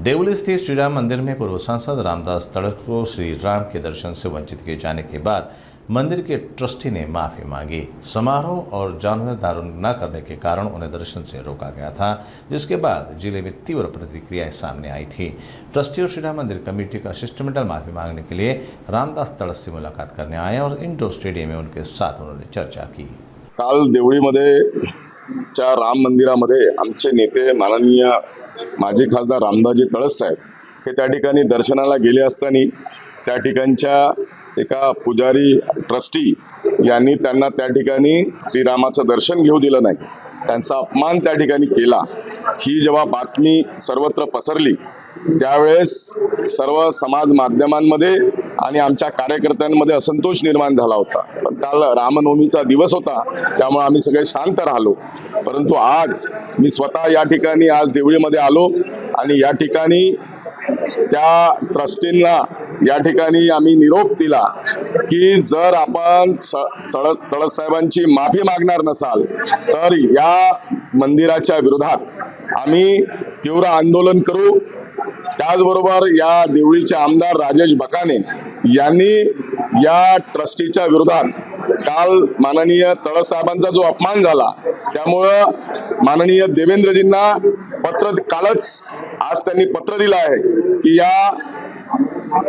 देवली स्थित श्री राम मंदिर में पूर्व सांसद रामदास तड़स को श्री राम के दर्शन से वंचित किए जाने के बाद मंदिर के ट्रस्टी ने माफ़ी मांगी। समारोह और जानवर धारण न करने के कारण उन्हें दर्शन से रोका गया था, जिसके बाद जिले में तीव्र प्रतिक्रियाएं सामने आई थी। ट्रस्टी और श्री राम मंदिर कमेटी का शिष्टमंडल माफ़ी मांगने के लिए रामदास तड़स से मुलाकात करने आए और इंडोर स्टेडियम में उनके साथ उन्होंने चर्चा की। काल देवळीमध्ये च्या राम मंदिरामध्ये आमचे नेते माननीय माजी खासदार रामदासजी तळस साहेब हे त्या ठिकाणी दर्शनाला गेले असताना त्या ठिकाणच्या एका पुजारी ट्रस्टी यांनी त्यांना त्या ठिकाणी श्रीरामाचं दर्शन घेऊ दिलं नाही, त्यांचा अपमान त्या ठिकाणी केला। ही जेव्हा बातमी सर्वत्र पसरली त्यावेळेस सर्व समाज माध्यमांमध्ये आणि आमच्या कार्यकर्त्यांमध्ये असंतोष निर्माण झाला होता। पण काल रामनवमीचा दिवस होता त्यामुळे आम्ही सगळे शांत राहिलो। परंतु आज मी स्वतः या ठिकाणी आज देवळीमध्ये आलो आणि या ठिकाणी त्या ट्रस्टींना या ठिकाणी आम्ही निरोप दिला की जर आपण तळस साहेबांची माफी मागणार नसाल तर या मंदिराच्या विरोधात आम्ही तीव्र आंदोलन करू। त्याचबरोबर या देवळीचे आमदार राजेश बकाने यांनी या ट्रस्टीच्या विरोधात काल माननीय तळस साहेबांचा जो अपमान झाला त्यामुळे माननीय देवेंद्रजींना पत्र कालच आज त्यांनी पत्र दिलं आहे की या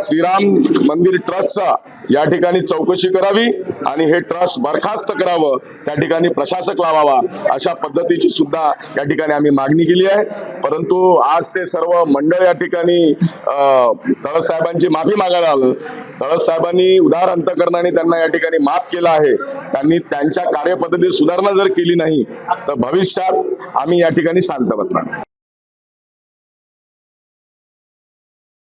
श्रीराम मंदिर ट्रस्टचा या ठिकाणी चौकशी करावी आणि हे ट्रस्ट बरखास्त करावं, त्या ठिकाणी प्रशासक लावावा अशा पद्धतीची सुद्धा या ठिकाणी आम्ही मागणी केली आहे। परंतु आज ते सर्व मंडळ या ठिकाणी तळस साहेबांची माफी मागायला आलं। तळस साहेबांनी उदार अंतकरणाने त्यांना या ठिकाणी माफ केलं आहे। त्यांनी त्यांच्या कार्यपद्धतीत सुधारणा जर केली नाही तर भविष्यात आम्ही या ठिकाणी शांत बसणार।